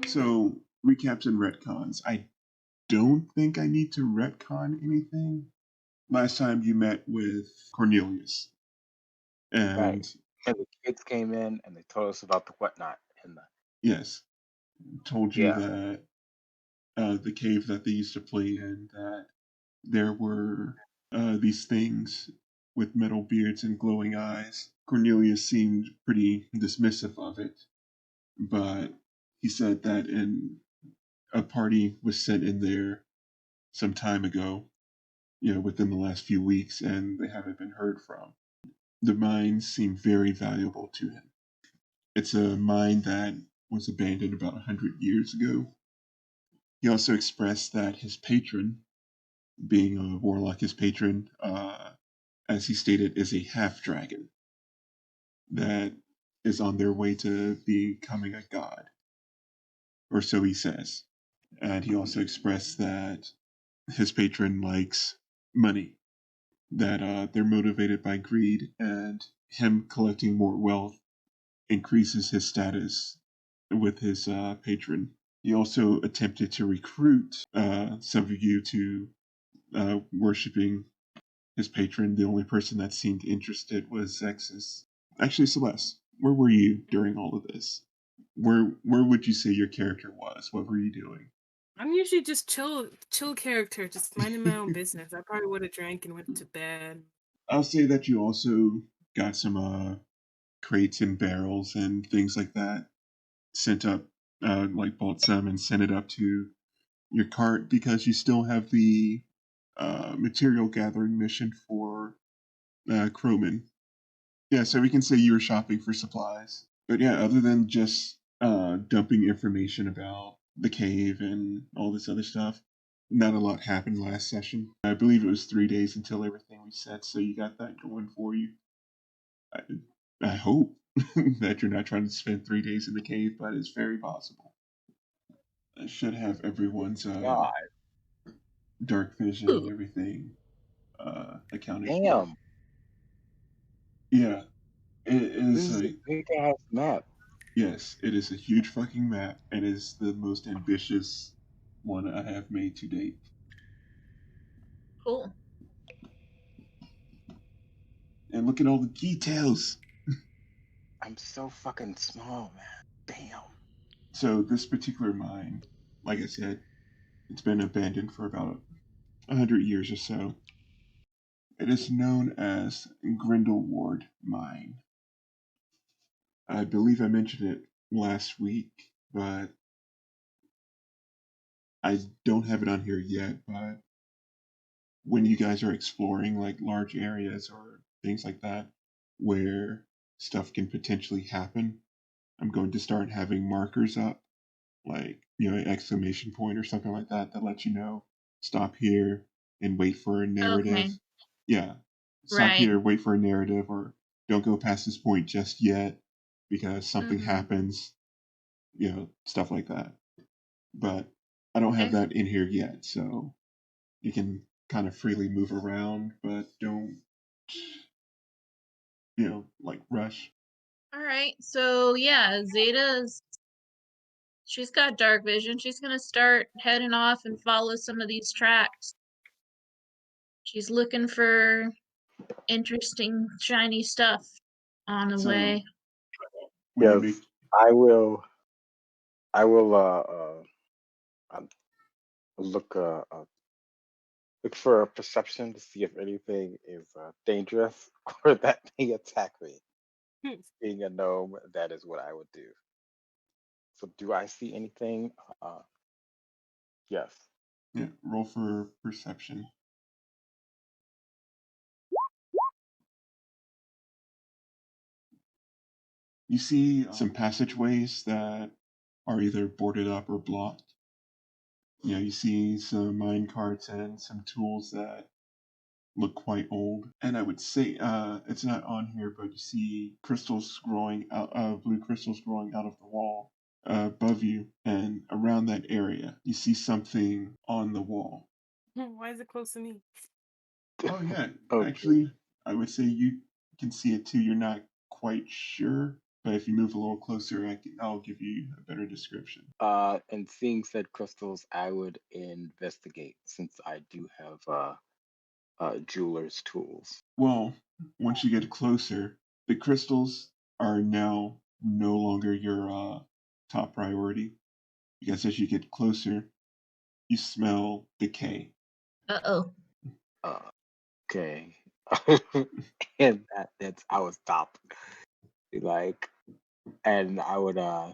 So, recaps and retcons. I don't think I need to retcon anything. Last time you met with Cornelius. And Right. And the kids came in and they told us about the whatnot and the yes, told you yeah. that the cave that they used to play in, that there were these things with metal beards and glowing eyes. Cornelius seemed pretty dismissive of it, but he said that a party was sent in there some time ago, within the last few weeks, and they haven't been heard from. The mine seemed very valuable to him. It's a mine that was abandoned about 100 years ago. He also expressed that his patron, being a warlock, his patron, as he stated, is a half dragon that is on their way to becoming a god, or so he says. And he also expressed that his patron likes money, that they're motivated by greed, and him collecting more wealth increases his status with his patron. He also attempted to recruit some of you to worshiping his patron. The only person that seemed interested was Zexus. Actually, Celeste, where were you during all of this? Where would you say your character was? What were you doing? I'm usually just chill character, just minding my own business. I probably would have drank and went to bed. I'll say that you also got some crates and barrels and things like that sent up, like bought some and sent it up to your cart because you still have the material gathering mission for Croman. Yeah, so we can say you were shopping for supplies. But yeah, other than just dumping information about the cave and all this other stuff, not a lot happened last session. I believe it was 3 days until everything reset, so you got that going for you. I hope that you're not trying to spend 3 days in the cave, but it's very possible. I should have everyone's God. dark vision and everything accounted for. Damn. Yeah, it This is is a big ass map. yes, it is a huge fucking map, and it is the most ambitious one I have made to date. Cool. And look at all the details. I'm so fucking small, man. Damn. So this particular mine, like I said, it's been abandoned for about 100 years or so. It is known as Grindelwald Mine. I believe I mentioned it last week, but I don't have it on here yet. But when you guys are exploring like large areas or things like that where stuff can potentially happen, I'm going to start having markers up, like, an exclamation point or something like that that lets you know, stop here and wait for a narrative. Okay. Yeah. Stop here, wait for a narrative, or don't go past this point just yet because something happens, stuff like that. But I don't have that in here yet, so you can kind of freely move around, but don't, like rush. All right. So yeah, she's got dark vision. She's gonna start heading off and follow some of these tracks. She's looking for interesting, shiny stuff on the way. Yes, I will look for a perception to see if anything is dangerous or that may attack me. Being a gnome, that is what I would do. So do I see anything? Yes. Yeah, roll for perception. You see some passageways that are either boarded up or blocked. You see some mine carts and some tools that look quite old. And I would say it's not on here, but you see crystals growing out, blue crystals growing out of the wall above you, and around that area, you see something on the wall. Why is it close to me? Oh yeah, actually, I would say you can see it too. You're not quite sure But if you move a little closer, I'll give you a better description. And seeing said crystals, I would investigate since I do have jeweler's tools. Well, once you get closer, the crystals are now no longer your top priority. Because as you get closer, you smell decay. Uh-oh. Okay. And that's I would stop. Like, and I would I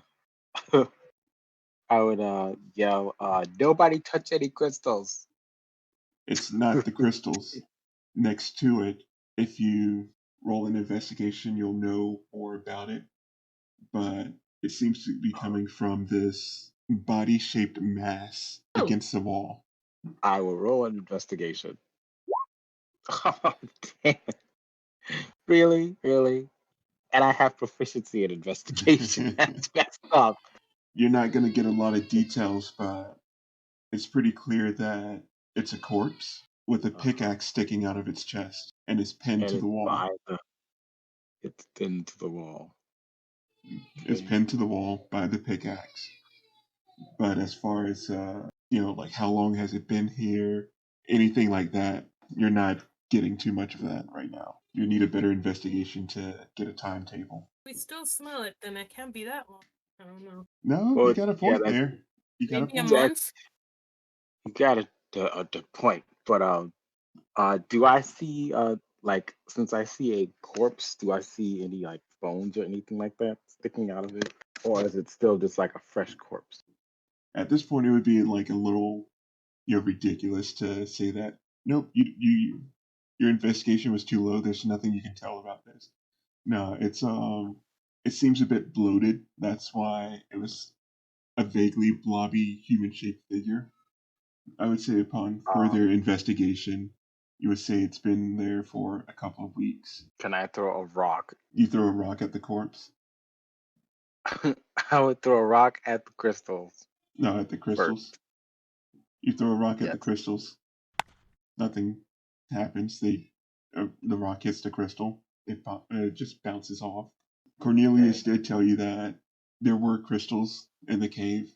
would yell, nobody touch any crystals. It's not the crystals. Next to it, if you roll an investigation, you'll know more about it. But it seems to be coming from this body-shaped mass against the wall. I will roll an investigation. Oh, damn. Really? And I have proficiency in investigation. That's messed up. You're not going to get a lot of details, but it's pretty clear that it's a corpse with a pickaxe sticking out of its chest and is pinned And to the wall. It's pinned to the wall. It's pinned to the wall by the pickaxe. But as far as like how long has it been here, anything like that, you're not getting too much of that right now. You need a better investigation to get a timetable. We still smell it, then it can't be that long. I don't know. No, Well, you got a point yeah, there. You got Maybe a a point. month? You got the point. But do I see like since I see a corpse, do I see any like bones or anything like that sticking out of it, or is it still just like a fresh corpse? At this point, it would be like a little, ridiculous to say that. Nope, your investigation was too low. There's nothing you can tell about this. No, it seems a bit bloated. That's why it was a vaguely blobby human-shaped figure. I would say upon further investigation, you would say it's been there for a couple of weeks. Can I throw a rock? You throw a rock at the corpse? I would throw a rock at the crystals. No, at the crystals. First. You throw a rock at the Yes. crystals. Nothing happens. The rock hits the crystal. It just bounces off. Cornelius did tell you that there were crystals in the cave,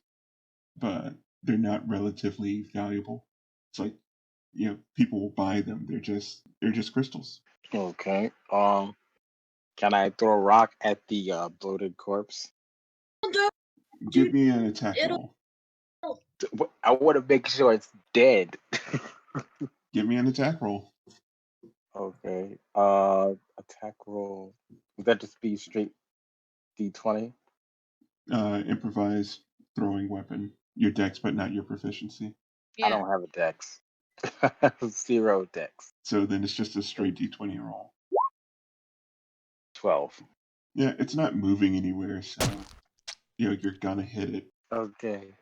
but they're not relatively valuable. It's like, people will buy them. They're just crystals. Okay. Can I throw a rock at the bloated corpse? Give me an attack roll. I want to make sure it's dead. Give me an attack roll. Okay. Attack roll. Would that just be straight D20? Improvised throwing weapon. Your dex, but not your proficiency. Yeah. I don't have a dex. 0 dex. So then it's just a straight D20 roll. 12. Yeah, it's not moving anywhere, so you're gonna hit it. Okay.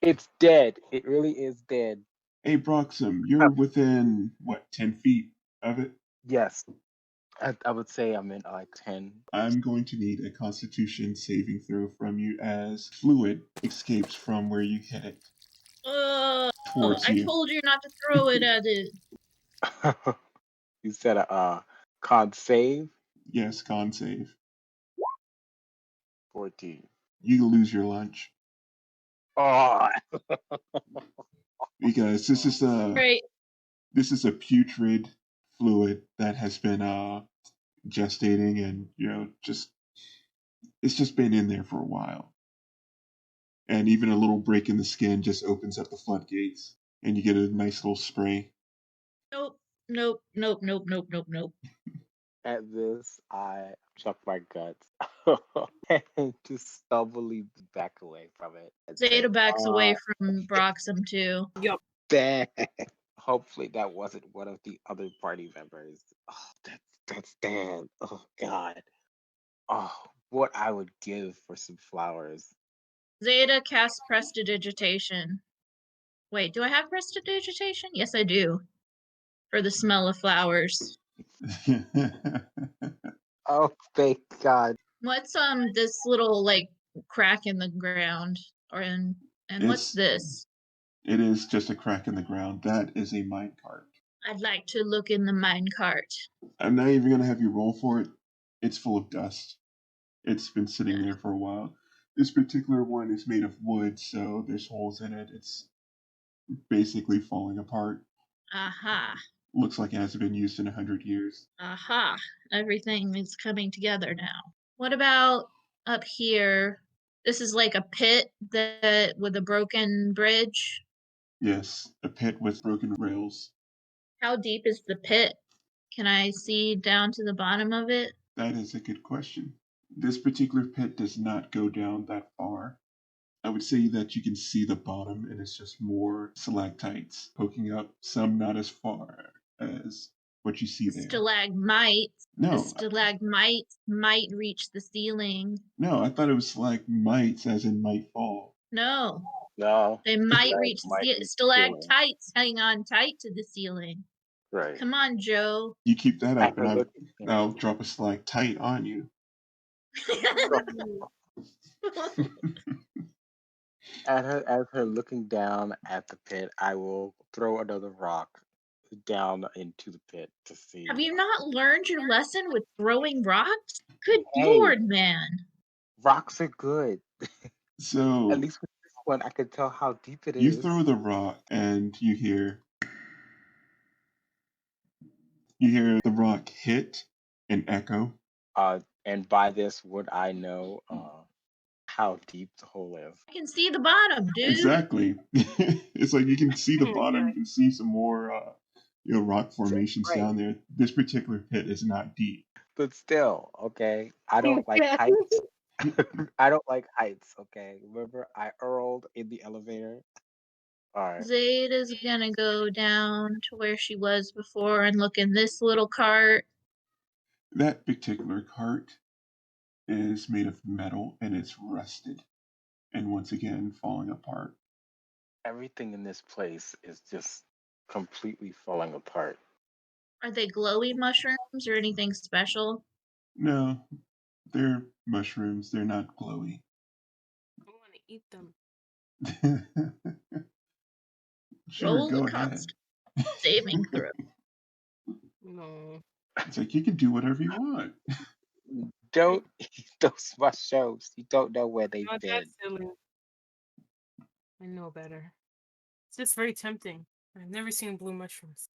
It's dead. It really is dead. Hey, Broxim, you're within, 10 feet of it? Yes. I would say I'm in like 10. I'm going to need a Constitution saving throw from you as fluid escapes from where you hit it. Towards I you. told you not to throw it at it. You said a con save? Yes, con save. 14. You lose your lunch. Oh. Because this is a putrid fluid that has been gestating and it's just been in there for a while. And even a little break in the skin just opens up the floodgates and you get a nice little spray. Nope. At this, I chuck my guts and just stumbly back away from it. Zaida backs away from Broxim too. Yup. Damn. Hopefully that wasn't one of the other party members. Oh, that's damn. Oh God. Oh, what I would give for some flowers. Zaida casts Prestidigitation. Wait, do I have Prestidigitation? Yes, I do. For the smell of flowers. Oh, thank God. What's this little like crack in the ground and what's this? It is just a crack in the ground. That is a minecart. I'd like to look in the minecart. I'm not even gonna have you roll for it. It's full of dust. It's been sitting there for a while. This particular one is made of wood, so there's holes in it. It's basically falling apart. Aha. Looks like it hasn't been used in 100 years. Aha. Everything is coming together now. What about up here? This is like a pit that with a broken bridge. Yes, a pit with broken rails. How deep is the pit? Can I see down to the bottom of it? That is a good question. This particular pit does not go down that far. I would say that you can see the bottom and it's just more stalactites poking up, some not as far as what you see there. Stalagmites. The No, stalagmites might reach the ceiling. no, I thought it was stalagmites as in might fall. No, No. they might reach Might the reach the ceiling. stalactites hang on tight to the ceiling. Right. Come on, Joe. You keep that up After and looking, I'll drop a stalactite on you. as her looking down at the pit, I will throw another rock down into the pit to see. Have you not learned your lesson with throwing rocks? Good Hey. lord, man. Rocks are good. So At least with this one, I can tell how deep it you is. throw the rock and you hear the rock hit and echo. And by this, would I know how deep the hole is? I can see the bottom, dude. Exactly. It's like you can see the bottom. You can see some more rock formations Right. down there. This particular pit is not deep. But still, okay. I don't like heights. I don't like heights. Okay. Remember, I earled in the elevator. All right. Zaida's gonna go down to where she was before and look in this little cart. That particular cart is made of metal and it's rusted and once again falling apart. Everything in this place is just completely falling apart. Are they glowy mushrooms or anything special? No, they're mushrooms. They're not glowy. I want to eat them. Sure, Roll go the ahead. saving throw. No. It's like you can do whatever you want. Don't eat those mushrooms. You don't know where they've Not been. that silly. I know better. It's just very tempting. I've never seen blue mushrooms.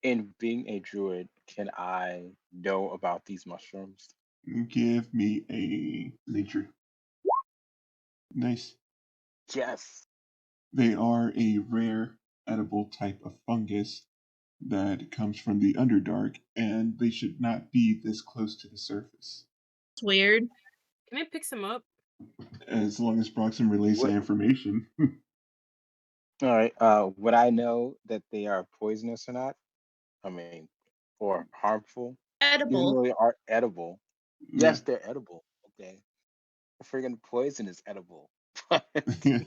In being a druid, can I know about these mushrooms? Give me a nature. Nice. Yes. They are a rare edible type of fungus that comes from the Underdark, and they should not be this close to the surface. It's weird. Can I pick some up? As long as Broxim relays that information. All right. Would I know that they are poisonous or not? I mean, or harmful? Even Edible. though they are edible. Yes, they're edible. Okay. Friggin' poison is edible. You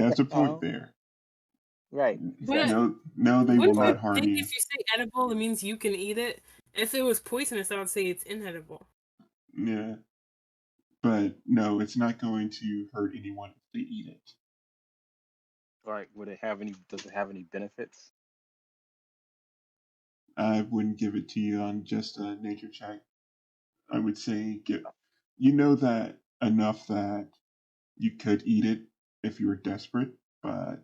have a point there. Right. No, they will Wouldn't not you harm think you. if you say edible, it means you can eat it? If it was poisonous, I would say it's inedible. Yeah. But no, it's not going to hurt anyone if they eat it. All right. Does it have any benefits? I wouldn't give it to you on just a nature check. I would say you know that enough that you could eat it if you were desperate, but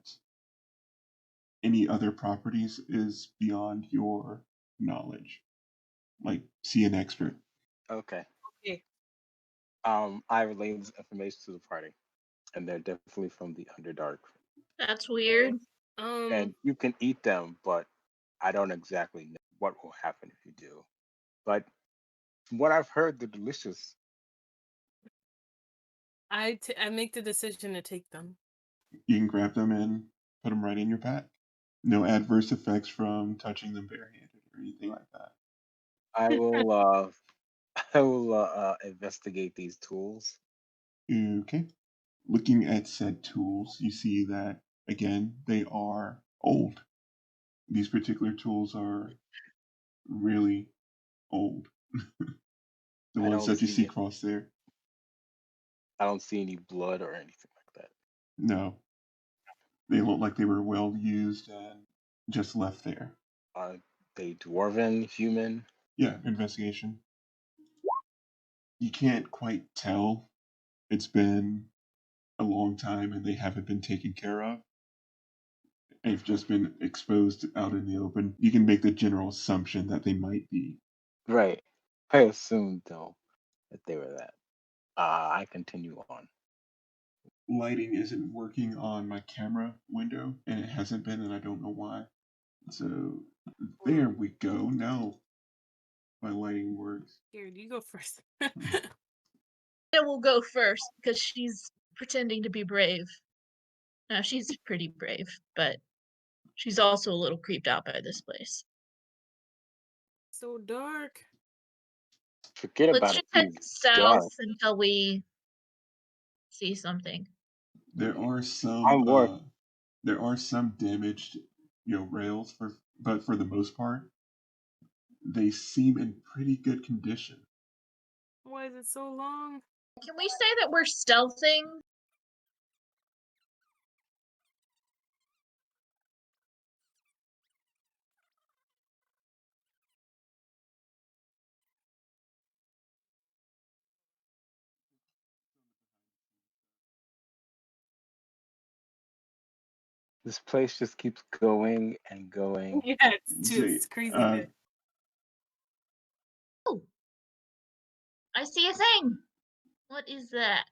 any other properties is beyond your knowledge. Like, see an expert. Okay. Okay. I relayed this information to the party, and they're definitely from the Underdark. That's weird. And you can eat them, but I don't exactly know what will happen if you do. But from what I've heard, they're delicious. I make the decision to take them. You can grab them and put them right in your pack. No adverse effects from touching them barehanded or anything like that. I will I will investigate these tools. Okay. Looking at said tools, you see that, again, they are old. These particular tools are really old. The ones that you see crossed there. I don't see any blood or anything like that. No. They look like they were well used and just left there. they dwarven, human? Yeah, investigation. You can't quite tell. It's been a long time and they haven't been taken care of. They've just been exposed out in the open. You can make the general assumption that they might be. Right. I assumed, though, that they were that. I continue on. Lighting isn't working on my camera window, and it hasn't been, and I don't know why. So there we go. Now my lighting works. Here, you go first. It will go first because she's pretending to be brave. Now she's pretty brave, but she's also a little creeped out by this place. So dark. Forget Let's about just it head being south dark. until we see something. There are I'm work. some damaged, rails but for the most part, they seem in pretty good condition. Why is it so long? Can we say that we're stealthing? This place just keeps going and going. Yeah, it's crazy. Oh, I see a thing. What is that?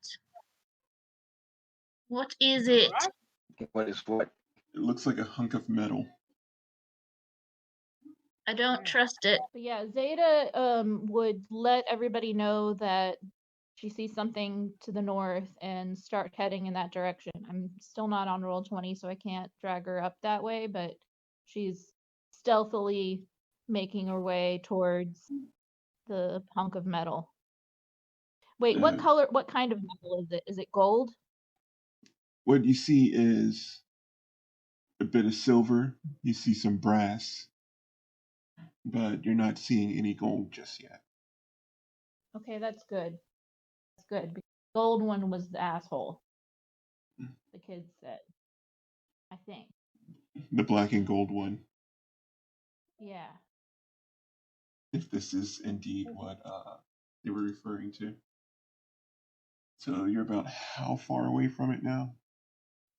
What is it? What is what? It looks like a hunk of metal. I don't trust it. But yeah, Zaida would let everybody know that she sees something to the north and start heading in that direction. I'm still not on roll 20, so I can't drag her up that way, but she's stealthily making her way towards the hunk of metal. Wait, what kind of metal is it? Is it gold? What you see is a bit of silver. You see some brass, but you're not seeing any gold just yet. Okay, that's good. That's good. The gold one was the asshole. The kid said. I think. The black and gold one. Yeah. If this is indeed what they were referring to. So you're about how far away from it now?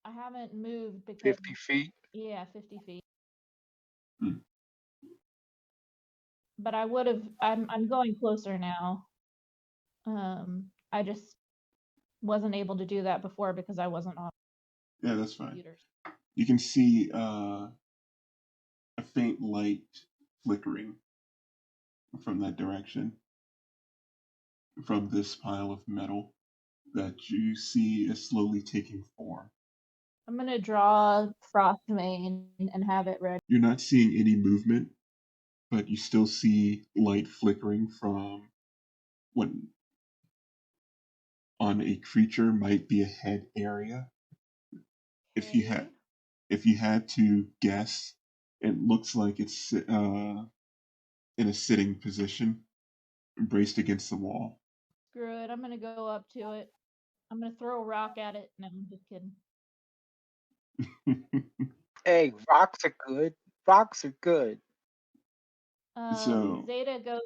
I haven't moved because 50 feet? Yeah, 50 feet. Hmm. But I would have I'm going closer now. I just wasn't able to do that before because I wasn't on Yeah, that's fine. computers. You can see a faint light flickering from that direction, from this pile of metal that you see is slowly taking form. I'm gonna draw Frostmane and have it ready. You're not seeing any movement, but you still see light flickering from what on a creature might be a head area. If you had to guess, it looks like it's in a sitting position, braced against the wall. Screw it, I'm gonna go up to it. I'm gonna throw a rock at it. No, I'm just kidding. Hey, rocks are good. Rocks are good. So Zaida goes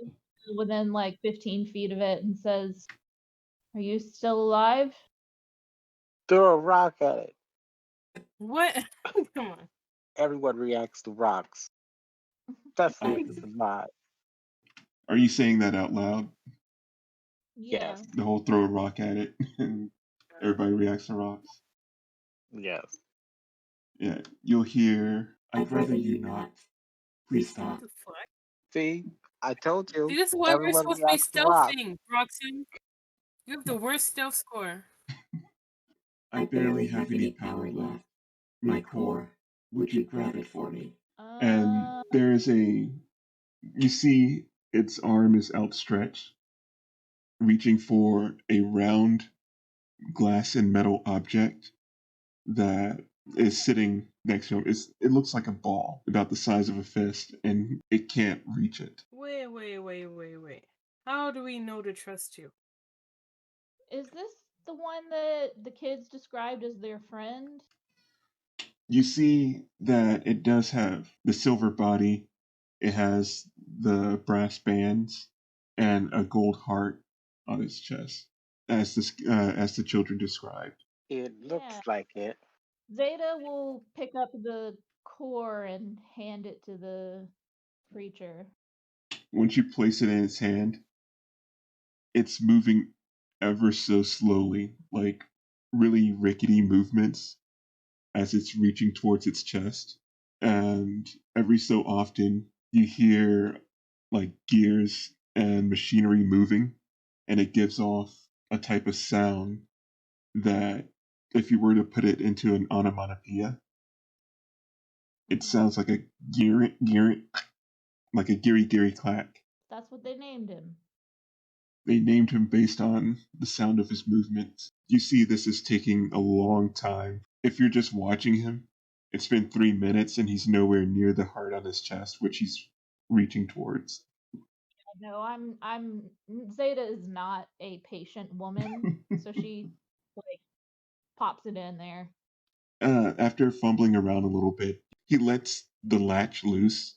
within like 15 feet of it and says, "Are you still alive?" Throw a rock at it. What? Come on. Everyone reacts to rocks. Especially if it's alive. are you saying that out loud? Yeah. Yes. The whole throw a rock at it and everybody reacts to rocks? Yes. Yeah, you'll hear, I'd rather you not. Please stop. What the fuck? See, I told you. See, this is why we're Everyone supposed to be reacts to rocks. stealthing, Broxim. You have the worst stealth score. I barely have any power left. My core. Would you grab it for me? And there is you see its arm is outstretched, reaching for a round glass and metal object that is sitting next to him. It looks like a ball about the size of a fist, and it can't reach it. Wait. How do we know to trust you? Is this the one that the kids described as their friend? You see that it does have the silver body It has the brass bands and a gold heart on its chest, as the children described. It looks Yeah. like it. Zaida will pick up the core and hand it to the creature. Once you place it in its hand, it's moving ever so slowly, like really rickety movements as it's reaching towards its chest. And every so often, you hear like gears and machinery moving, and it gives off a type of sound that, if you were to put it into an onomatopoeia, it sounds like a like a geary clack. That's what they named him. They named him based on the sound of his movements. You see, this is taking a long time. If you're just watching him, it's been 3 minutes and he's nowhere near the heart on his chest, which he's reaching towards. No, I'm Zaida is not a patient woman, so she like pops it in there. After fumbling around a little bit, he lets the latch loose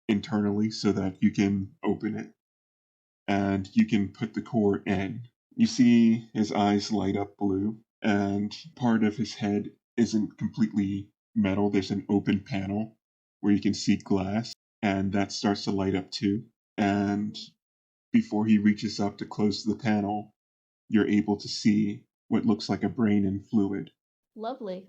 internally so that you can open it and you can put the core in. You see his eyes light up blue, and part of his head isn't completely metal. There's an open panel where you can see glass, and that starts to light up too. And before he reaches up to close the panel, you're able to see what looks like a brain in fluid. Lovely.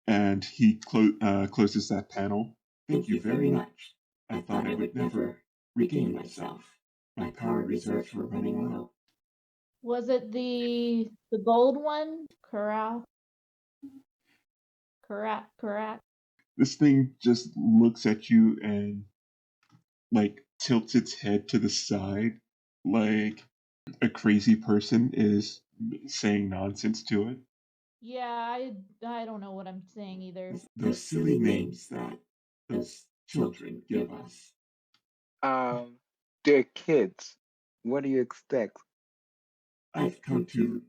And he closes that panel. Thank you very much. I thought I would never regain myself. My power reserves were running low. Was it the gold one? Corral. Correct. This thing just looks at you and like tilts its head to the side like a crazy person is saying nonsense to it. Yeah, I don't know what I'm saying either. Those silly names that those children give us. They're kids. What do you expect? I've come to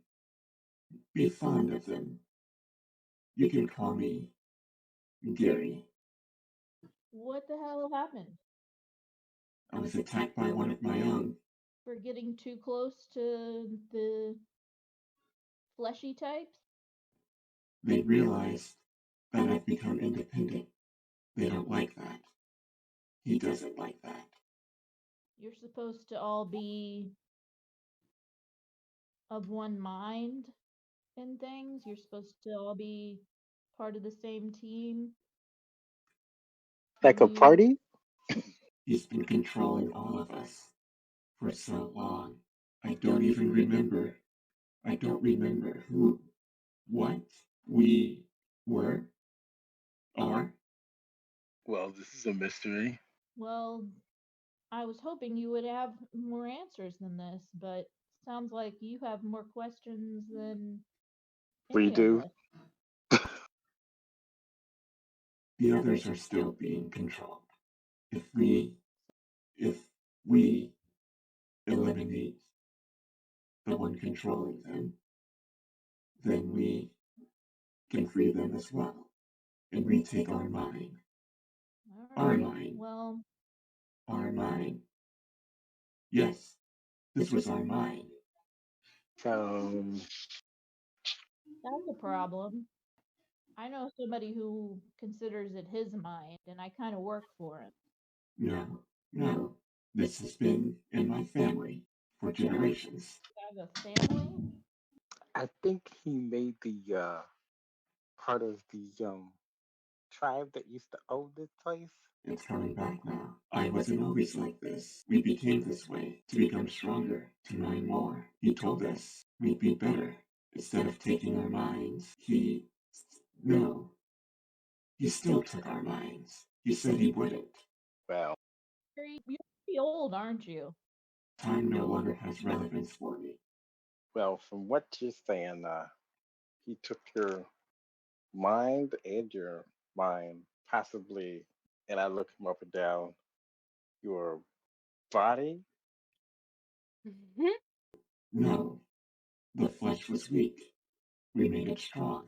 be fond of them. You can call me Gary. What the hell happened? I was attacked by one of my own. For getting too close to the fleshy types? They realized that I've become independent. They don't like that. He doesn't like that. You're supposed to all be of one mind and things. You're supposed to all be part of the same team. Like a party? He's been controlling all of us for so long. I don't even remember. I don't remember who, what we were, are. Well, this is a mystery. Well, I was hoping you would have more answers than this, but sounds like you have more questions than We any do. of us. The others are still being controlled. If we eliminate the one controlling them, then we can free them as well and retake our mind. Our mind. Well, our mind. Yes, this was our mind. So, that's a problem. I know somebody who considers it his mind, and I kind of work for him. No. This has been in my family for generations. You have a family? I think he made the part of the tribe that used to own this place. It's coming back now. I wasn't always like this. We became this way to become stronger, to mine more. He told us we'd be better. Instead of taking our minds, he still took our minds. He said he wouldn't. Well, You're pretty old, aren't you? Time no longer has relevance for me. well, from what you're saying, he took your mind and your mind, possibly, and I look him up and down, your body. No, the flesh was weak. We made it strong.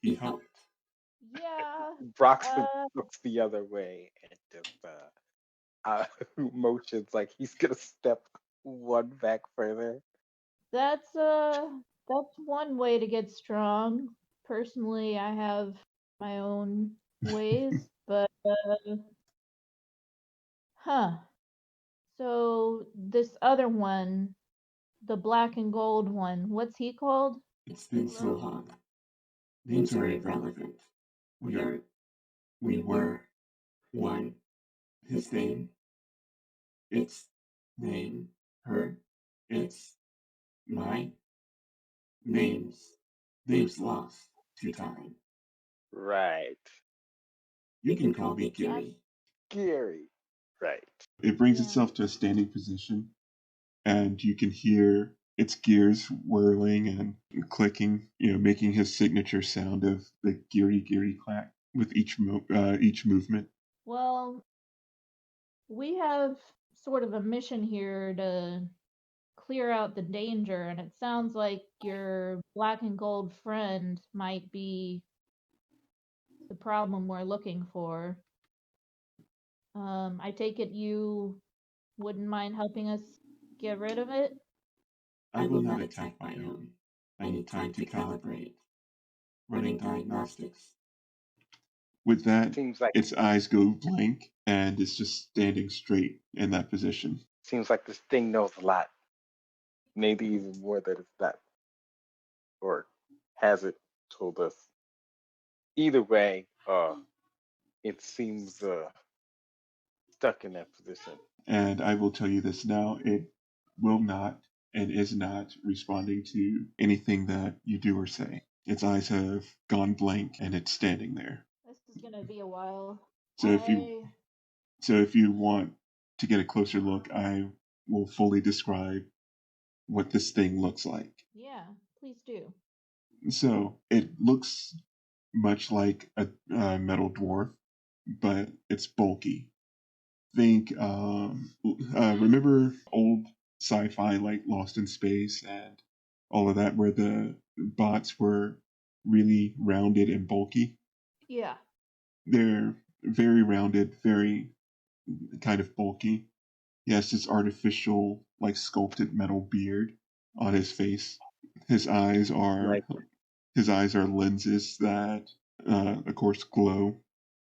He helped. Yeah. Broxim looks the other way and just motions like he's gonna step one back further. That's one way to get strong. Personally, I have my own ways, but huh. So this other one, the black and gold one, what's he called? It's been so long. Names are irrelevant. We were one. His name, its name, her, its, my, names lost to time. Right. You can call me Gary. Gary. Right. It brings Yeah. itself to a standing position, and you can hear its gears whirling and clicking, making his signature sound of the geary clack with each movement. Well, we have sort of a mission here to clear out the danger, and it sounds like your black and gold friend might be the problem we're looking for. I take it you wouldn't mind helping us get rid of it? I will not attack my own. I need time to calibrate. Running diagnostics. With that, Seems like its eyes go blank, and it's just standing straight in that position. seems like this thing knows a lot. Maybe even more than it's not, or hasn't told us. Either way, it seems stuck in that position. And I will tell you this now, it will not and is not responding to anything that you do or say. Its eyes have gone blank, and it's standing there. This is gonna be a while. So if you want to get a closer look, I will fully describe what this thing looks like. Yeah, please do. So it looks much like a metal dwarf, but it's bulky. Think, remember old sci-fi like Lost in Space and all of that, where the bots were really rounded and bulky? Yeah. They're very rounded, very kind of bulky. He has this artificial, like sculpted metal beard on his face. His eyes are Like his eyes are lenses that, of course, glow,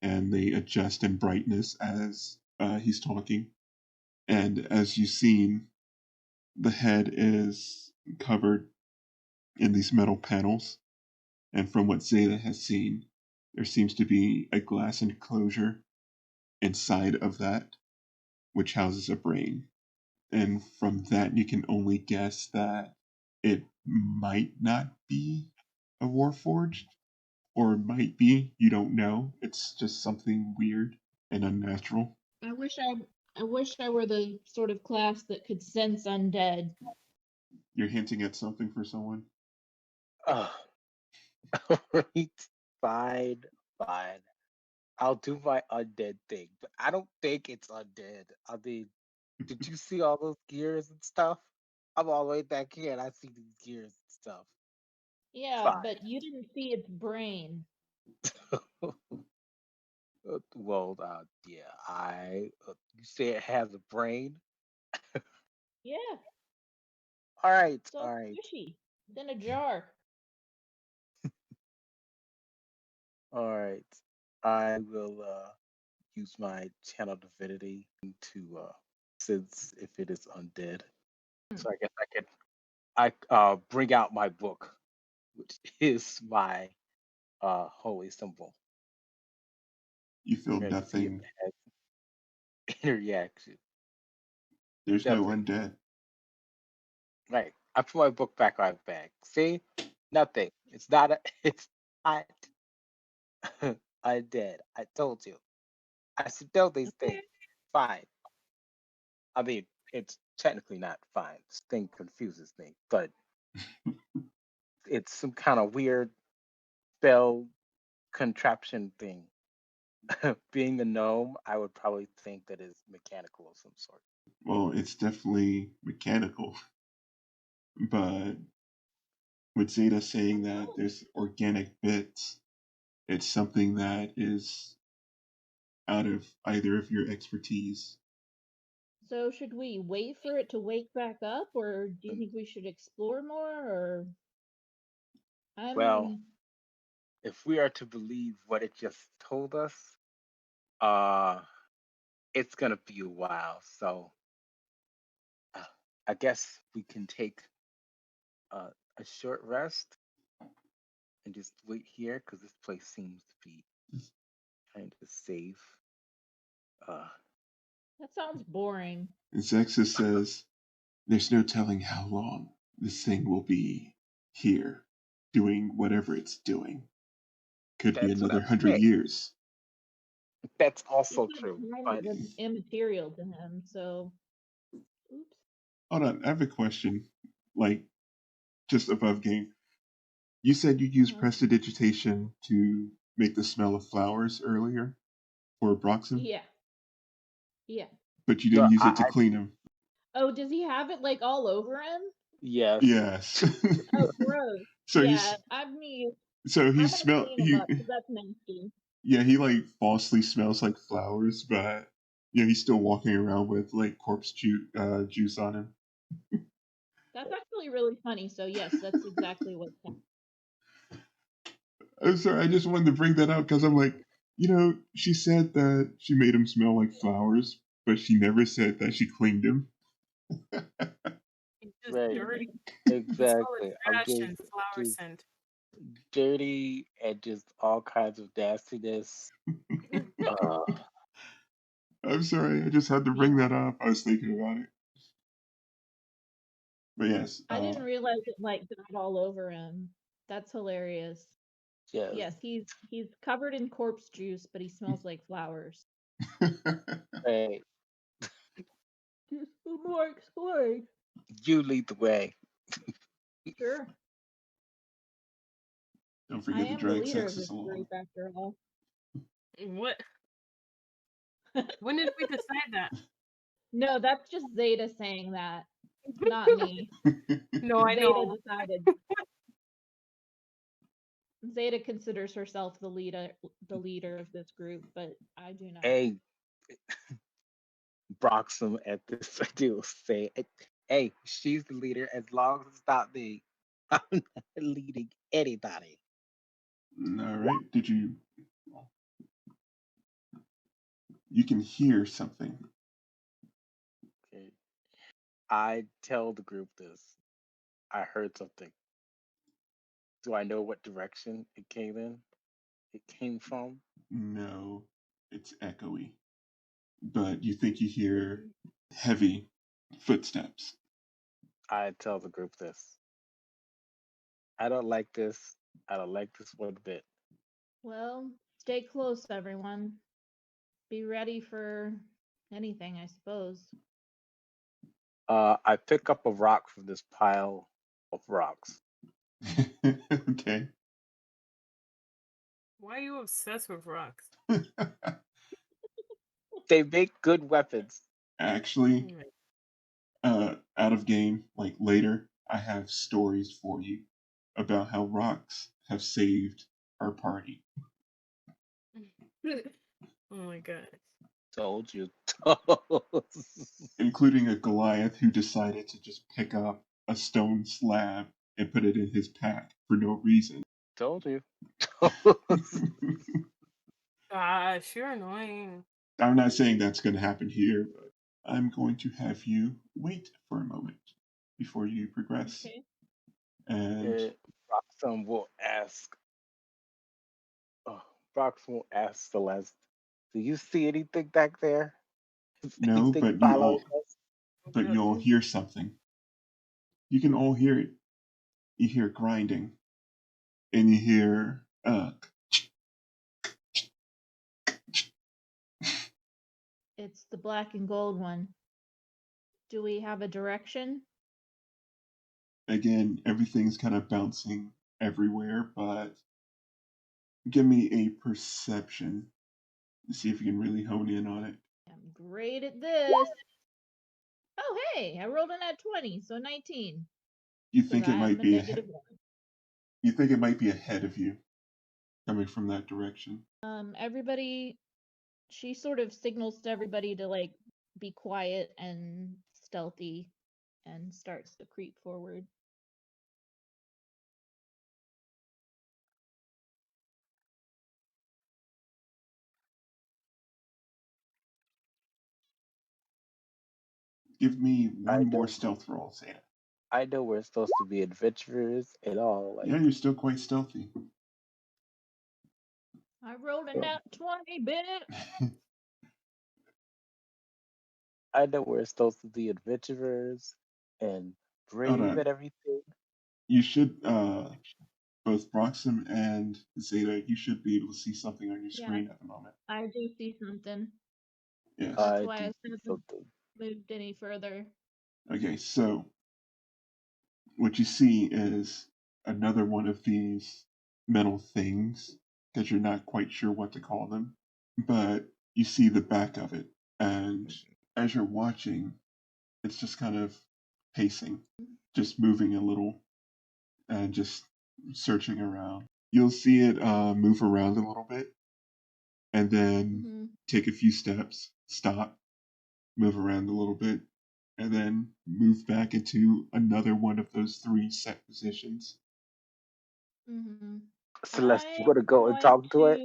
and they adjust in brightness as he's talking. And as you've seen, the head is covered in these metal panels. And from what Zaida has seen, there seems to be a glass enclosure inside of that, which houses a brain. And from that, you can only guess that it might not be a Warforged, or it might be. You don't know. It's just something weird and unnatural. I wish I were the sort of class that could sense undead. You're hinting at something for someone. right, fine. I'll do my undead thing, but I don't think it's undead. I mean, did you see all those gears and stuff? I'm all the way back here and I see these gears and stuff. Yeah, Fine. but you didn't see its brain. Well, yeah, you say it has a brain? Yeah, All right, it's all squishy. It's in a jar. all right. I will use my channel divinity to since if it is undead. So I guess I bring out my book, which is my holy symbol. You feel We're going to see if nothing. it has any reaction. There's no Nothing. undead. Right. I put my book back on my bag. See? Nothing. It's not not undead. I told you. I should know these things. Fine. I mean, it's technically not fine. This thing confuses me, but it's some kind of weird spell contraption thing. Being a gnome, I would probably think that is mechanical of some sort. Well, it's definitely mechanical. But with Zeta saying that there's organic bits, it's something that is out of either of your expertise. So should we wait for it to wake back up, or do you think we should explore more, or Well, if we are to believe what it just told us, it's gonna be a while. So I guess we can take a short rest and just wait here because this place seems to be kind of safe. that sounds boring. And Zexus says, there's no telling how long this thing will be here, doing whatever it's doing. Could be That's what another I'm 100 saying. years. That's He also said true. time But was immaterial to him, so oops. Hold on, I have a question. Like, just above game. You said you used prestidigitation to make the smell of flowers earlier for Broxim, Yeah. Yeah. but you no, didn't use it to clean him. Oh, does he have it like all over him? yes. Yes. Oh, gross. So Yeah, so I'm he gonna smelled. clean him up because that's nasty. Yeah, he like falsely smells like flowers, but yeah, he's still walking around with like corpse juice on him. That's actually really funny. So yes, that's exactly what's happening. I'm sorry, I just wanted to bring that up because I'm like, she said that she made him smell like flowers, but she never said that she cleaned him. He's just Right. dirty. Exactly. I'm Trash just, and flower just scent. dirty and just all kinds of nastiness. I'm sorry, I just had to bring that up. I was thinking about it. But yes. I didn't realize it like got all over him. That's hilarious. Yes. Yes, he's covered in corpse juice, but he smells like flowers. Hey, Just for more exploring. you lead the way. Sure. Don't I forget to am the drag leader of Sexus this along. group, after all. What? When did we decide that? No, that's just Zaida saying that, not me. No, I Zaida know. decided. Zaida considers herself the leader of this group, but I do not. Hey, Broxim at this I do say, hey, she's the leader as long as it's not me. I'm not leading anybody. All right. Did you? You can hear something. Okay. I tell the group this. I heard something. Do I know what direction it came in? It came from? No, it's echoey. But you think you hear heavy footsteps. I tell the group this. I don't like this. I don't like this one bit. Well, stay close, everyone. Be ready for anything, I suppose. I pick up a rock from this pile of rocks. Okay. Why are you obsessed with rocks? They make good weapons. Actually, out of game, like later, I have stories for you about how rocks have saved our party. Oh my god. Told you. Including a Goliath who decided to just pick up a stone slab and put it in his pack for no reason. Told you. Gosh, you're annoying. I'm not saying that's going to happen here, but I'm going to have you wait for a moment before you progress. Okay. And Broxim will ask. Broxim will ask Celeste, "Do you see anything back there? Is no, anything but following us?" you'll hear something. You can all hear it. You hear grinding, and you hear It's the black and gold one. Do we have a direction? Again, everything's kind of bouncing everywhere, but give me a perception to see if you can really hone in on it. I'm great at this. Oh, hey, I rolled an at 20, so 19. You think it might be -1. You think it might be ahead of you, coming from that direction. Everybody, she sort of signals to everybody to like be quiet and stealthy and starts to creep forward. Give me I one more know. stealth roll, Zaida. I know we're supposed to be adventurers and all. Like, Yeah, you're still quite stealthy. I rolled a nat 20, bitch. I know we're supposed to be adventurers and Hold brave on. and everything. You should, both Broxim and Zaida, you should be able to see something on your screen at the moment. I do see something. Yes. That's I why do I see haven't something. moved any further. Okay, so what you see is another one of these metal things, because you're not quite sure what to call them, but you see the back of it, and as you're watching, it's just kind of pacing, just moving a little, and just searching around. You'll see it move around a little bit, and then take a few steps, stop, move around a little bit, and then move back into another one of those 3 set positions. Celeste, you I'm want to go and talk to it?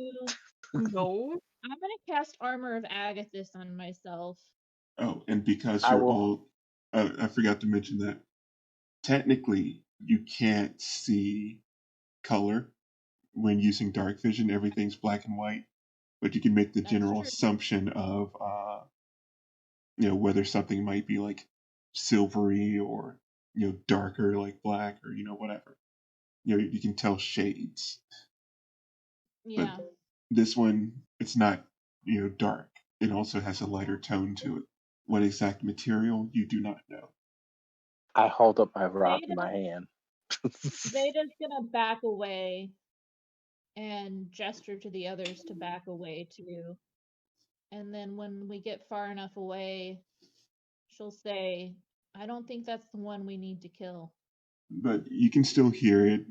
No. I'm gonna cast Armor of Agathis on myself. Oh, and because I you're will. all, I forgot to mention that technically you can't see color when using dark vision. Everything's black and white, but you can make the That's general true. assumption of, whether something might be like silvery or darker like black or whatever. You can tell shades. Yeah. But this one, it's not dark. It also has a lighter tone to it. What exact material, you do not know. I hold up my rock in my hand. Zeta's gonna back away and gesture to the others to back away too. And then when we get far enough away, she'll say, I don't think that's the one we need to kill. But you can still hear it,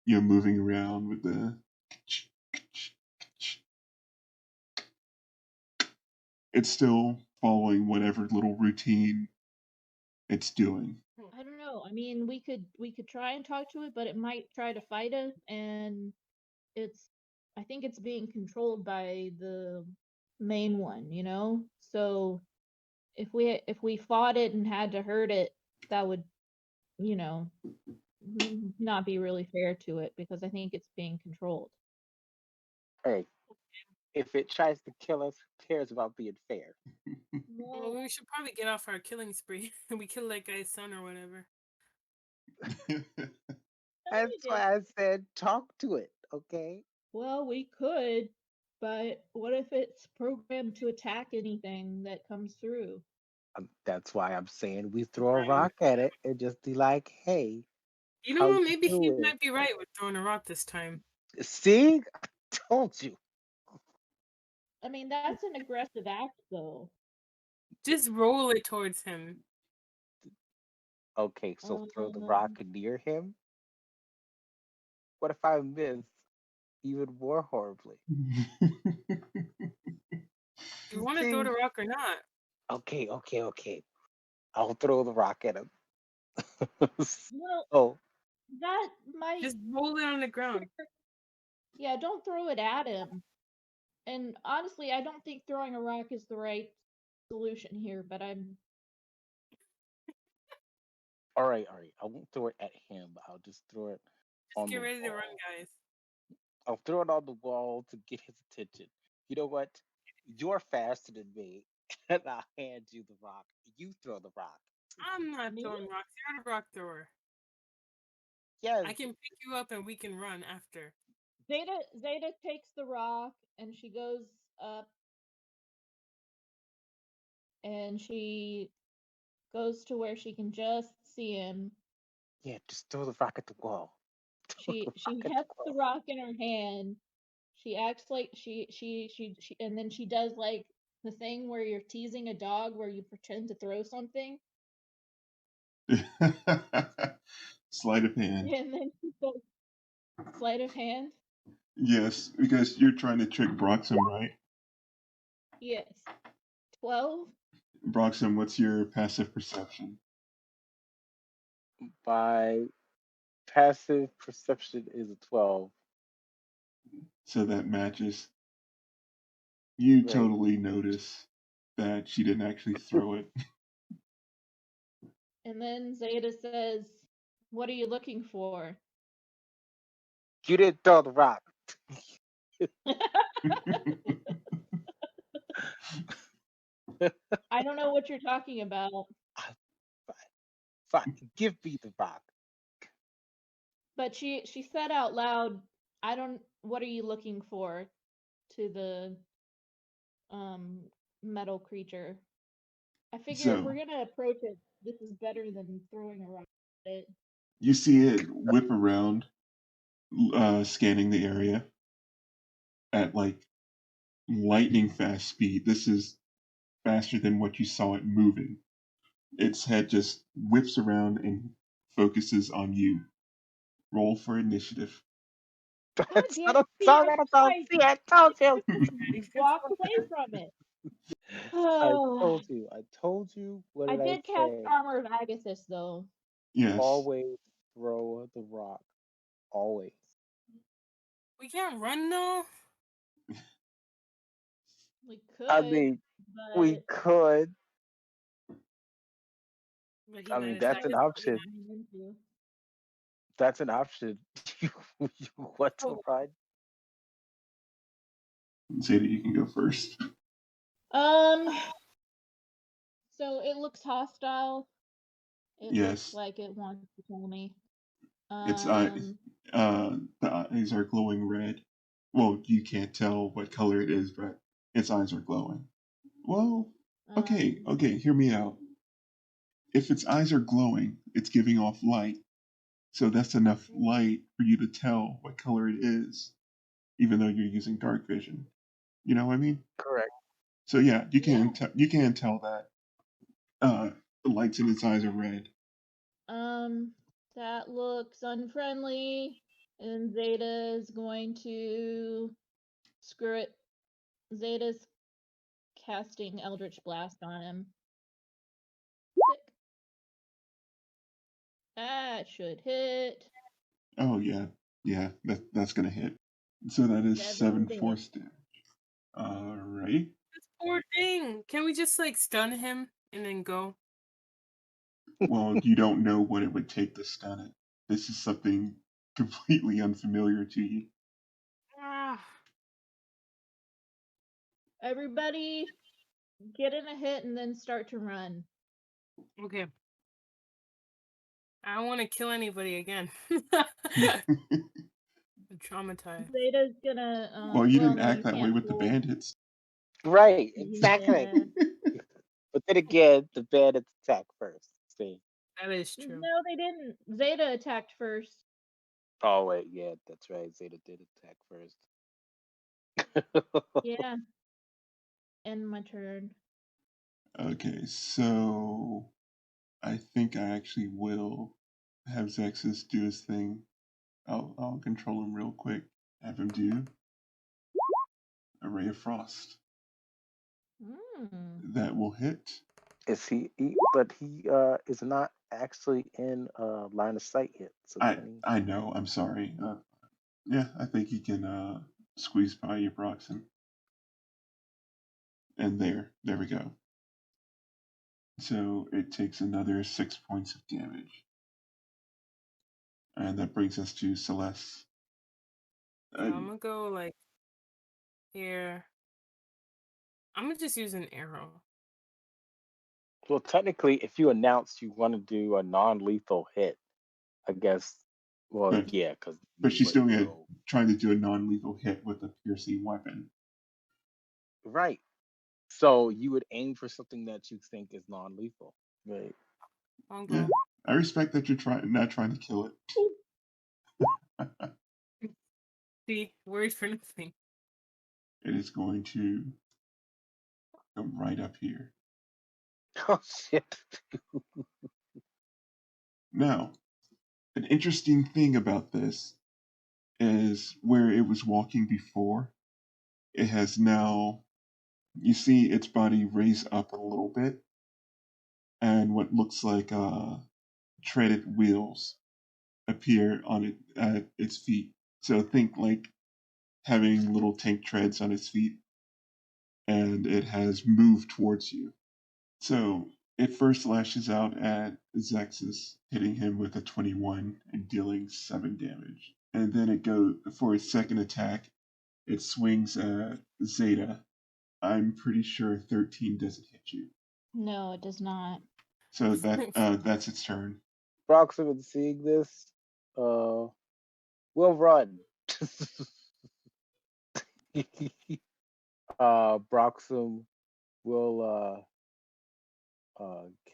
moving around with the. It's still following whatever little routine it's doing. I don't know. I mean, we could try and talk to it, but it might try to fight us, and I think it's being controlled by the main one, you know? So if we fought it and had to hurt it, that would, not be really fair to it because I think it's being controlled. Hey, if it tries to kill us, who cares about being fair? Well, we should probably get off our killing spree and we kill that guy's son or whatever. That's why I said talk to it, okay? Well, we could, but what if it's programmed to attack anything that comes through? That's why I'm saying we throw a rock at it and just be like, hey. You know what? Maybe he might be right with throwing a rock this time. See? I told you. I mean, that's an aggressive act, though. Just roll it towards him. Okay, so throw the rock near him? What if I miss even more horribly? You want to throw the rock or not? Okay. I'll throw the rock at him. Well, that might just roll it on the ground. Yeah, don't throw it at him. And honestly, I don't think throwing a rock is the right solution here, but I'm All right. I won't throw it at him, but I'll just throw it on the wall. Get ready to run, guys. I'll throw it on the wall to get his attention. You know what? You're faster than me, and I'll hand you the rock. You throw the rock. I'm not throwing rocks. You're the rock thrower. Yes. I can pick you up and we can run after. Zaida takes the rock and she goes up and she goes to where she can just see him. Yeah, just throw the rock at the wall. She has the rock in her hand. She acts like she and then she does like the thing where you're teasing a dog where you pretend to throw something. Sleight of hand. And then she goes, sleight of hand? Yes, because you're trying to trick Broxim, right? Yes. 12. Broxim, what's your passive perception? My passive perception is a 12. So that matches. You Right. totally notice that she didn't actually throw it. And then Zaida says, "What are you looking for?" You didn't throw the rock. I don't know what you're talking about. Fine. Give me the rock. But she said out loud, "What are you looking for?" to the metal creature. I figure if we're So gonna approach it, this is better than throwing a rock at it. you see it whip around, scanning the area at like lightning fast speed. This is faster than what you saw it moving. Its head just whips around and focuses on you. Roll for initiative. God That's damn not it! a See, song on a song. See, I told you. walk away from it. I Oh, told you. What I did I did cast say? Armor of Agathis though. Yes. Always throw the rock. Always. We can't run though. We could. I mean, but we could. But he I might mean, attack that's an us. option. That's an option. You want to Oh. run? Zaida, you can go first. So it looks hostile. It Yes. looks like it wants to kill me. Its the eyes are glowing red. Well, you can't tell what color it is, but its eyes are glowing. Well, okay, hear me out. If its eyes are glowing, it's giving off light. So that's enough light for you to tell what color it is, even though you're using dark vision. You know what I mean? Correct. So yeah, you can tell that the lights in its eyes are red. That looks unfriendly, and Zaida is going to screw it. Zaida's casting Eldritch Blast on him. Click. That should hit. Oh yeah, that's gonna hit. So that is 7 damage. force damage. Alright. This poor thing. Can we just like stun him and then go? Well, you don't know what it would take to stun it. This is something completely unfamiliar to you. Ah. Everybody, get in a hit and then start to run. Okay. I don't want to kill anybody again. I'm traumatized. Zaida's gonna. Well, you didn't no, act that way can't with the pull. bandits. Right. Exactly. Yeah. But then again, the bandits attack first. See. That is true. No, they didn't. Zaida attacked first. Oh wait, yeah, that's right. Zeta did attack first. Yeah. End my turn. Okay, so I think I actually will have Zexus do his thing. I'll control him real quick. Have him do a Ray of Frost. That will hit. Is but he is not actually in line of sight yet. So I know. I'm sorry. Yeah, I think he can squeeze by you, Broxim. And there we go. So it takes another 6 points of damage. And that brings us to Celeste. So I'm gonna go like here. I'm gonna just use an arrow. Well, technically, if you announce you want to do a non-lethal hit against, yeah, because but she's doing trying to do a non-lethal hit with a piercing weapon. Right. So you would aim for something that you think is non-lethal, right? Yeah, I respect that you're not trying to kill it. See, worried for nothing. It is going to come right up here. Oh shit! Now, an interesting thing about this is where it was walking before, it has now You see its body raise up a little bit, and what looks like treaded wheels appear on it at its feet. So think like having little tank treads on its feet, and it has moved towards you. So it first lashes out at Zexus, hitting him with a 21 and dealing 7 damage. And then it goes for its second attack, it swings at Zaida. I'm pretty sure 13 doesn't hit you. No, it does not. So that's its turn. Broxim is seeing this. We'll run. Broxim will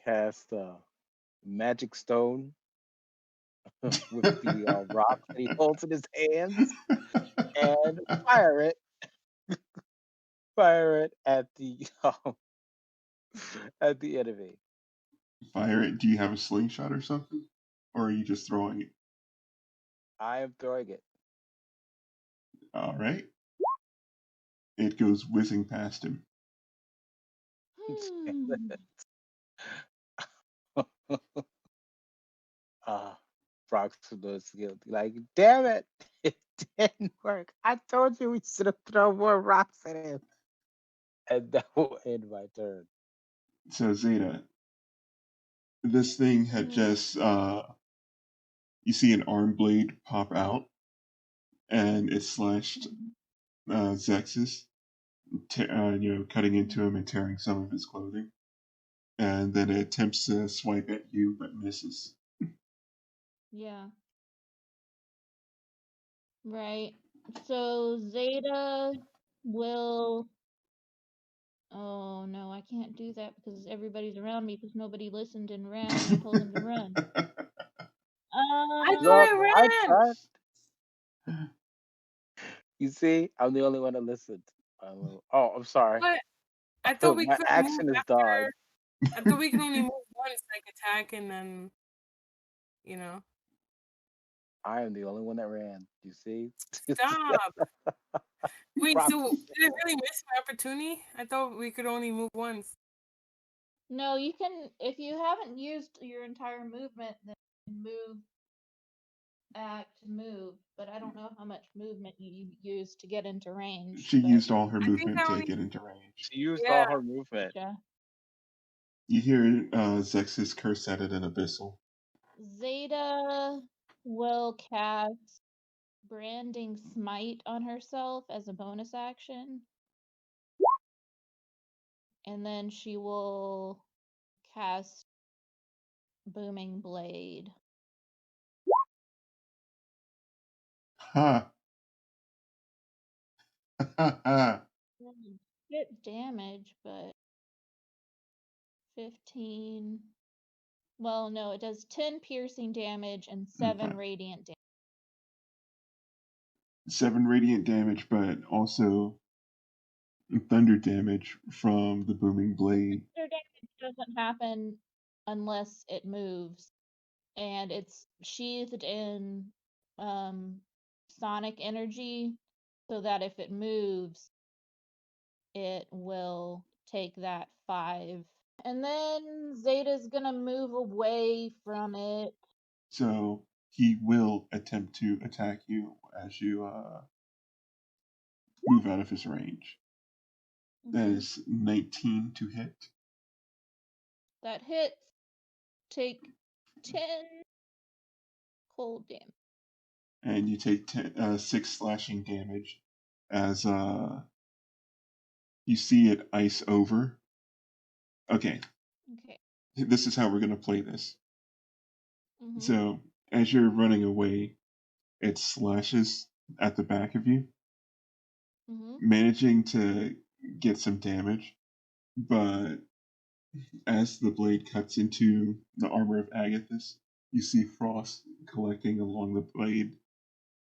cast magic stone with the rock that he holds in his hands and fire it at the at the enemy. Fire it. Do you have a slingshot or something? Or are you just throwing it? I am throwing it. All right. It goes whizzing past him. Broxim is guilty. Like, damn it, it didn't work. I told you we should have thrown more rocks at him. And that will end my turn. So Zeta, this thing had just you see an arm blade pop out, and it slashed Zexus, cutting into him and tearing some of his clothing. And then it attempts to swipe at you, but misses. Yeah. Right. So Zeta will. Oh no, I can't do that because everybody's around me because nobody listened and ran when I told them to run. I thought Look, I I ran. tried. You see, I'm the only one that listened. Oh, I'm sorry. But I thought we My could move action is done. after. I thought we could only move once, like attack and then, you know. I am the only one that ran. You see? Stop. Wait, so Broxim. did I really miss my opportunity? I thought we could only move once. No, you can if you haven't used your entire movement, then move, act, move. But I don't know how much movement you used to get into range. She but- used all her I think movement I to only. get into range. She used Yeah. all her movement. Gotcha. You hear Zexus curse at it in Abyssal. Zeta will cast Branding Smite on herself as a bonus action. And then she will cast Booming Blade. Ha! Ha ha! Hit damage, but 15. Well, no, it does 10 piercing damage and 7 Okay. radiant damage. 7 radiant damage, but also thunder damage from the booming blade. Thunder damage doesn't happen unless it moves. And it's sheathed in sonic energy so that if it moves, it will take that 5. And then Zeta's gonna move away from it. So he will attempt to attack you as you move out of his range. That is 19 to hit. That hits. Take 10 cold damage. And you take 6 slashing damage as you see it ice over. Okay. Okay. This is how we're going to play this. Mm-hmm. So, as you're running away, it slashes at the back of you, managing to get some damage. But as the blade cuts into the armor of Agathis, you see frost collecting along the blade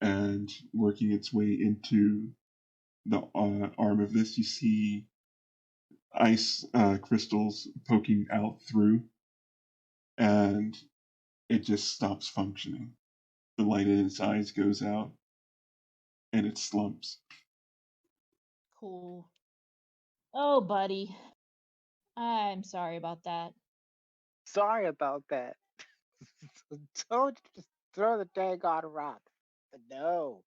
and working its way into the arm of this. You see ice crystals poking out through, and it just stops functioning. The light in its eyes goes out, and it slumps. Cool. Oh, buddy. I'm sorry about that. Sorry about that. Don't just throw the dang on rock. No.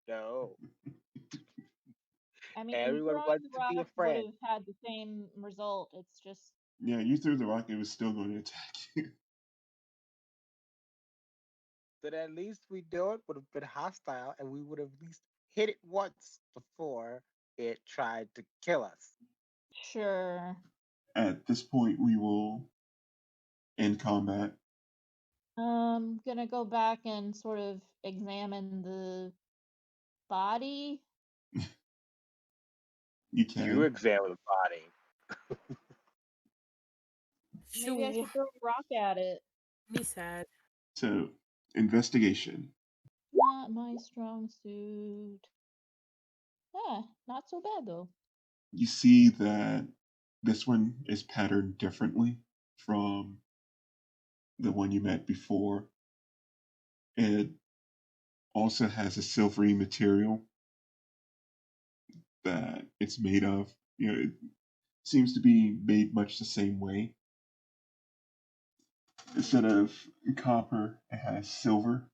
I mean, Everyone throwing wants the to be a rock would friend. have had the same result. It's just Yeah, you threw the rock, it was still going to attack you. Then at least we know it would have been hostile and we would have at least hit it once before it tried to kill us. sure. At this point, we will end combat. Gonna go back and sort of examine the body. You You can. examine the body. Maybe I should throw a rock at it. Me sad. So, investigation. Not my strong suit. Not so bad though. You see that this one is patterned differently from the one you met before. It also has a silvery material that it's made of. It seems to be made much the same way. Instead of copper, it has silver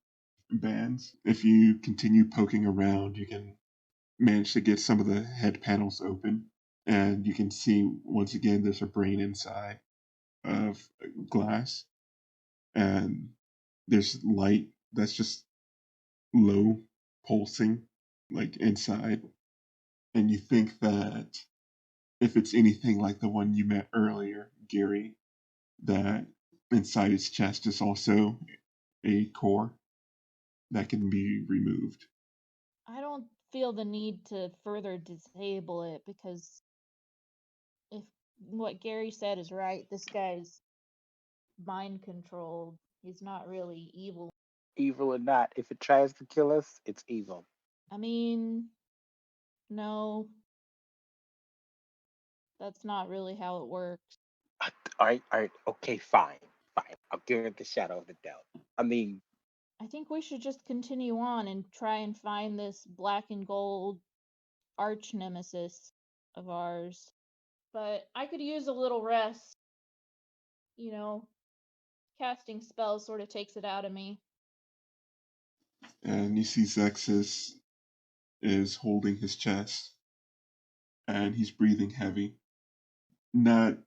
bands. If you continue poking around, you can manage to get some of the head panels open, and you can see once again there's a brain inside of glass, and there's light that's just low pulsing, like inside. And you think that if it's anything like the one you met earlier, Gary, that inside its chest is also a core that can be removed. I don't feel the need to further disable it because if what Gary said is right, this guy's mind controlled. He's not really evil. Evil or not, if it tries to kill us, it's evil. I mean, no. That's not really how it works. All right, okay, fine. I'll give it the shadow of the doubt. I mean, I think we should just continue on and try and find this black and gold arch nemesis of ours. But I could use a little rest. You know, casting spells sort of takes it out of me. And you see Zexus is holding his chest, and he's breathing heavy. Not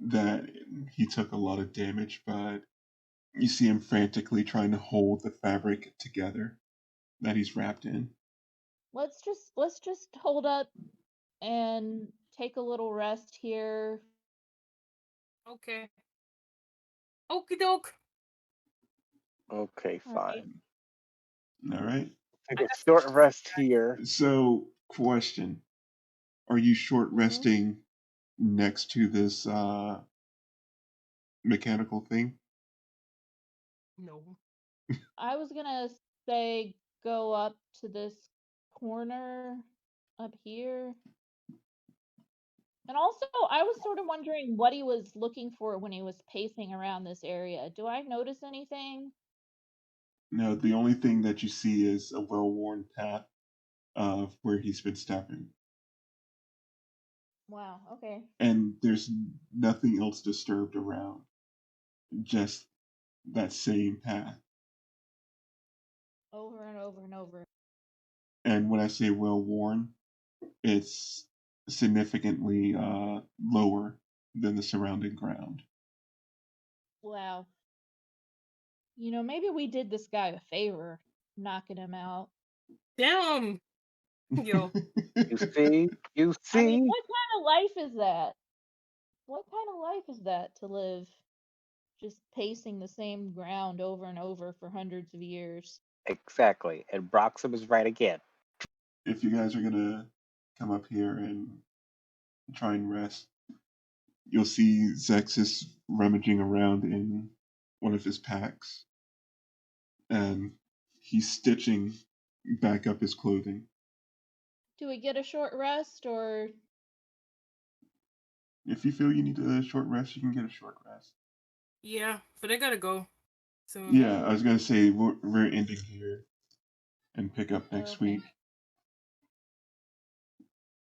that he took a lot of damage, but you see him frantically trying to hold the fabric together that he's wrapped in. Let's just hold up and take a little rest here. Okay. Okie doke. okay, All fine. All right. Take a short rest here. So, question: are you short resting next to this mechanical thing? No. I was gonna say go up to this corner up here. And also, I was sort of wondering what he was looking for when he was pacing around this area. Do I notice anything? No, the only thing that you see is a well-worn path of where he's been stepping. Wow, okay. And there's nothing else disturbed around. Just that same path. Over and over and over. And when I say well-worn, it's significantly lower than the surrounding ground. Wow. You know, maybe we did this guy a favor, knocking him out. Damn. Yo. You see? I mean, what kind of life is that? What kind of life is that to live just pacing the same ground over and over for hundreds of years? Exactly. And Broxim is right again. If you guys are gonna come up here and try and rest, you'll see Zexus rummaging around in one of his packs, and he's stitching back up his clothing. Do we get a short rest or? If you feel you need a short rest, you can get a short rest. Yeah, but I gotta go. So Yeah, I was gonna say we're ending here and pick up next Okay. week.